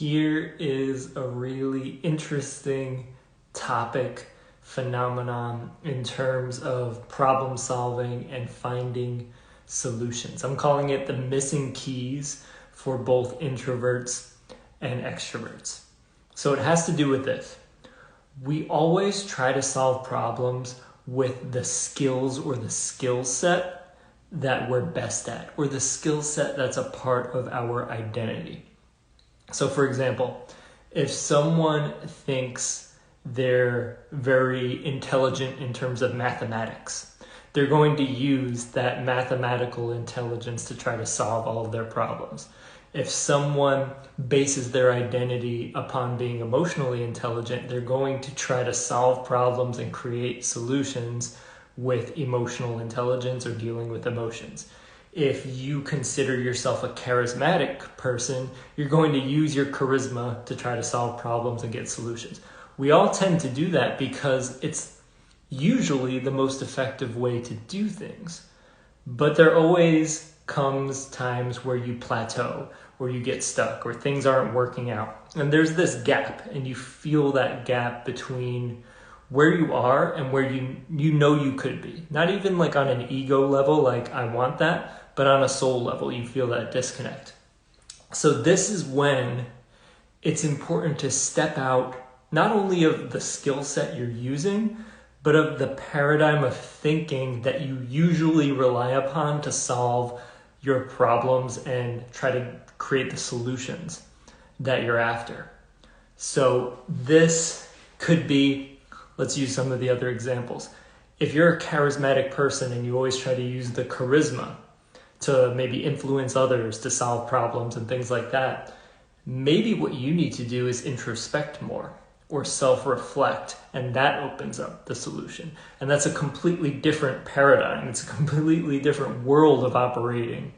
here is a really interesting topic, phenomenon in terms of problem solving and finding solutions. I'm calling it the missing keys for both introverts and extroverts. So it has to do with this. We always try to solve problems with the skills or the skill set that we're best at, or the skill set that's a part of our identity. So for example, if someone thinks they're very intelligent in terms of mathematics, they're going to use that mathematical intelligence to try to solve all of their problems. If someone bases their identity upon being emotionally intelligent, they're going to try to solve problems and create solutions with emotional intelligence or dealing with emotions. If you consider yourself a charismatic person, you're going to use your charisma to try to solve problems and get solutions. We all tend to do that because it's usually the most effective way to do things. But there always comes times where you plateau, where you get stuck, or things aren't working out. And there's this gap, and you feel that gap between where you are and where you know you could be. Not even like on an ego level, like I want that, but on a soul level, you feel that disconnect. So this is when it's important to step out, not only of the skill set you're using, but of the paradigm of thinking that you usually rely upon to solve your problems and try to create the solutions that you're after. So this could be, let's use some of the other examples. If you're a charismatic person and you always try to use the charisma to maybe influence others to solve problems and things like that, maybe what you need to do is introspect more or self-reflect, and that opens up the solution. And that's a completely different paradigm. It's a completely different world of operating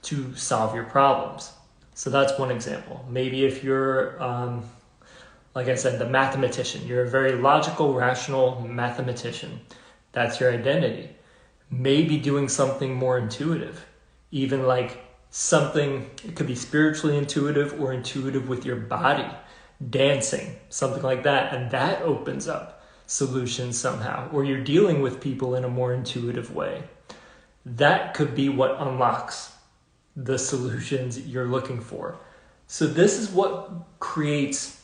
to solve your problems. So that's one example. Maybe if you're, like I said, the mathematician, you're a very logical, rational mathematician. That's your identity. Maybe doing something more intuitive, even like something, it could be spiritually intuitive or intuitive with your body, dancing, something like that. And that opens up solutions somehow, or you're dealing with people in a more intuitive way. That could be what unlocks the solutions you're looking for. So this is what creates,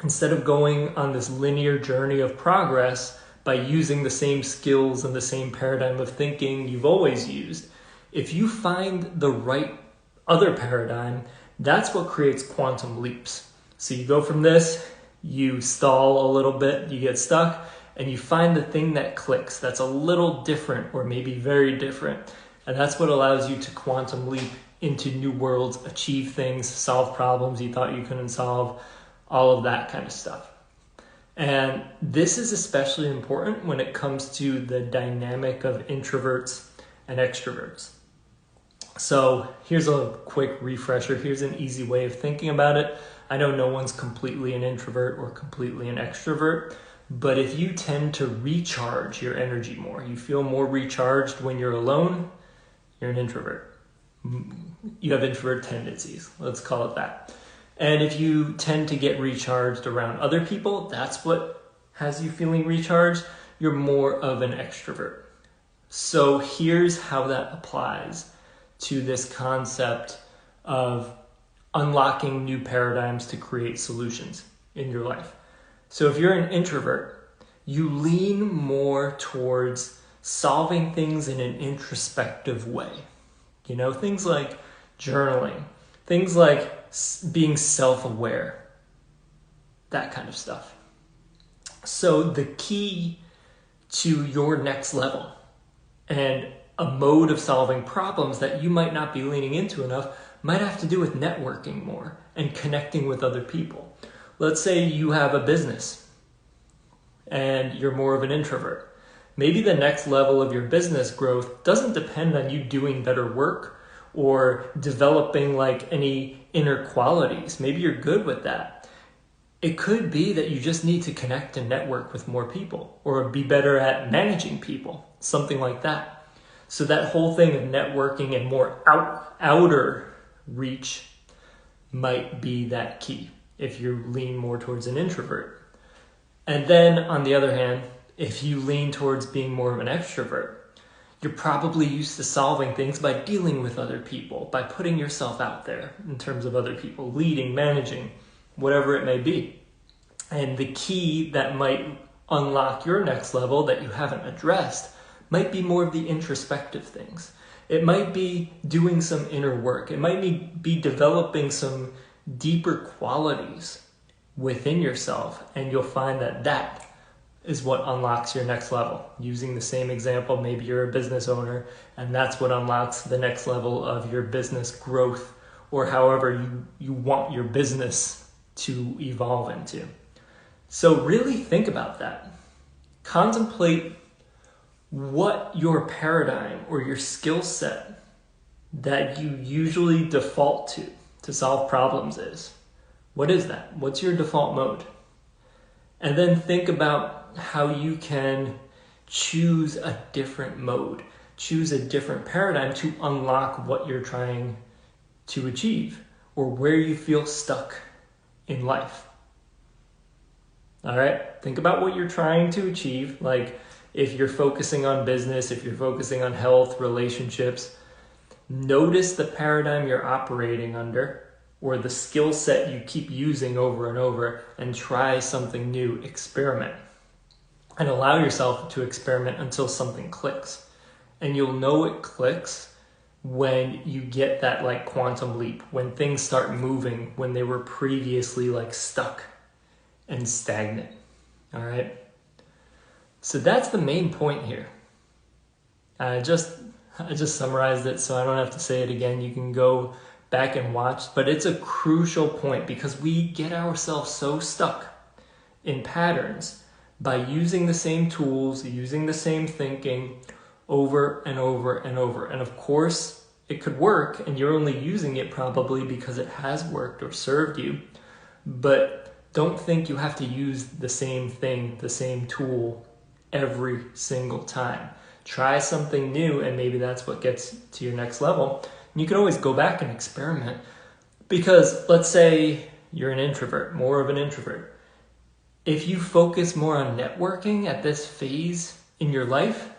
instead of going on this linear journey of progress by using the same skills and the same paradigm of thinking you've always used, if you find the right other paradigm, that's what creates quantum leaps. So you go from this, you stall a little bit, you get stuck, and you find the thing that clicks, that's a little different or maybe very different. And that's what allows you to quantum leap into new worlds, achieve things, solve problems you thought you couldn't solve, all of that kind of stuff. And this is especially important when it comes to the dynamic of introverts and extroverts. So here's a quick refresher. Here's an easy way of thinking about it. I know no one's completely an introvert or completely an extrovert, but if you tend to recharge your energy more, you feel more recharged when you're alone, you're an introvert. You have introvert tendencies, let's call it that. And if you tend to get recharged around other people, that's what has you feeling recharged, you're more of an extrovert. So here's how that applies to this concept of unlocking new paradigms to create solutions in your life. So if you're an introvert, you lean more towards solving things in an introspective way. You know, things like journaling, things like being self-aware, that kind of stuff. So the key to your next level and a mode of solving problems that you might not be leaning into enough might have to do with networking more and connecting with other people. Let's say you have a business and you're more of an introvert. Maybe the next level of your business growth doesn't depend on you doing better work or developing like any inner qualities. Maybe you're good with that. It could be that you just need to connect and network with more people or be better at managing people, something like that. So that whole thing of networking and more outer reach might be that key if you lean more towards an introvert. And then on the other hand, if you lean towards being more of an extrovert, you're probably used to solving things by dealing with other people, by putting yourself out there in terms of other people, leading, managing, whatever it may be. And the key that might unlock your next level that you haven't addressed might be more of the introspective things. It might be doing some inner work. It might be developing some deeper qualities within yourself, and you'll find that that is what unlocks your next level. Using the same example, maybe you're a business owner, and that's what unlocks the next level of your business growth, or however you want your business to evolve into. So really think about that. Contemplate what your paradigm or your skill set that you usually default to solve problems is. What is that? What's your default mode? And then think about how you can choose a different mode, choose a different paradigm to unlock what you're trying to achieve or where you feel stuck in life. All right, think about what you're trying to achieve. Like if you're focusing on business, if you're focusing on health, relationships, notice the paradigm you're operating under or the skill set you keep using over and over, and try something new, experiment. And allow yourself to experiment until something clicks. And you'll know it clicks when you get that like quantum leap, when things start moving, when they were previously like stuck and stagnant. All right. So that's the main point here. I just summarized it, so I don't have to say it again. You can go back and watch, but it's a crucial point because we get ourselves so stuck in patterns by using the same tools, using the same thinking over and over and over. And of course, it could work, and you're only using it probably because it has worked or served you. But don't think you have to use the same thing, the same tool every single time. Try something new, and maybe that's what gets to your next level. And you can always go back and experiment, because let's say you're an introvert, more of an introvert. If you focus more on networking at this phase in your life,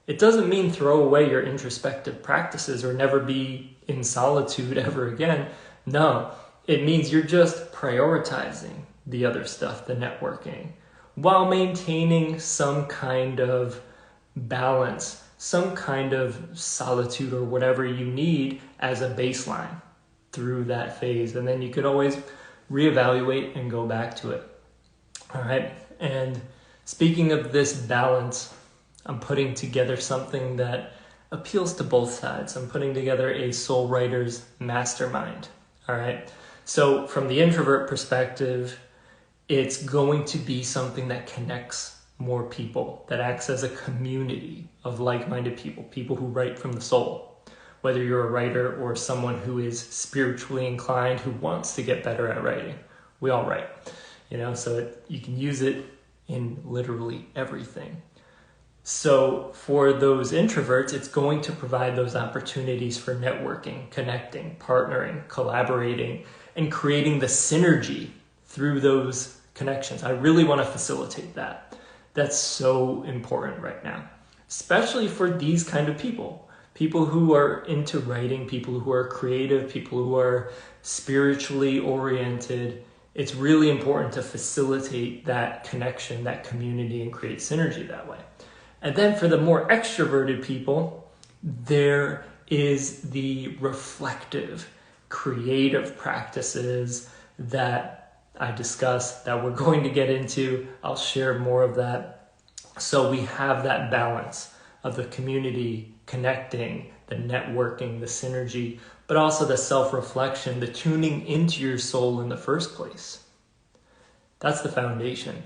it doesn't mean throw away your introspective practices or never be in solitude ever again. No, it means you're just prioritizing the other stuff, the networking, while maintaining some kind of balance, some kind of solitude or whatever you need as a baseline through that phase. And then you could always reevaluate and go back to it. All right. And speaking of this balance, I'm putting together something that appeals to both sides. I'm putting together a soul writer's mastermind. All right. So from the introvert perspective, it's going to be something that connects more people, that acts as a community of like-minded people, people who write from the soul. Whether you're a writer or someone who is spiritually inclined, who wants to get better at writing, we all write, so you can use it in literally everything. So for those introverts, it's going to provide those opportunities for networking, connecting, partnering, collaborating, and creating the synergy through those connections. I really want to facilitate that. That's so important right now, especially for these kind of people who are into writing, people who are creative, people who are spiritually oriented. It's really important to facilitate that connection, that community, and create synergy that way. And then for the more extroverted people, there is the reflective, creative practices that I discussed, that we're going to get into. I'll share more of that. So we have that balance of the community, connecting, the networking, the synergy, but also the self-reflection, the tuning into your soul in the first place. That's the foundation.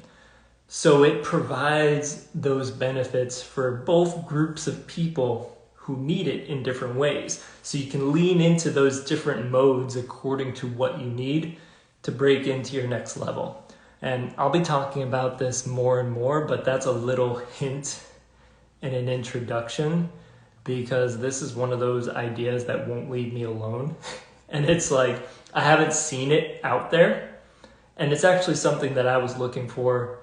So it provides those benefits for both groups of people who need it in different ways. So you can lean into those different modes according to what you need to break into your next level. And I'll be talking about this more and more, but that's a little hint and an introduction, because this is one of those ideas that won't leave me alone. And it's like, I haven't seen it out there. And it's actually something that I was looking for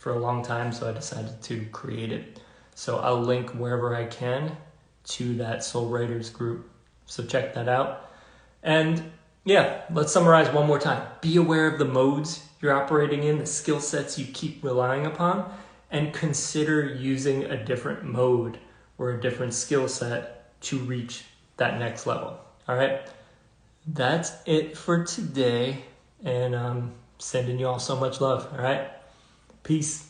a long time, so I decided to create it. So I'll link wherever I can to that Soul Writers group. So check that out. And yeah, let's summarize one more time. Be aware of the modes you're operating in, the skill sets you keep relying upon, and consider using a different mode or a different skill set to reach that next level. All right, that's it for today, and I'm sending you all so much love. All right, peace.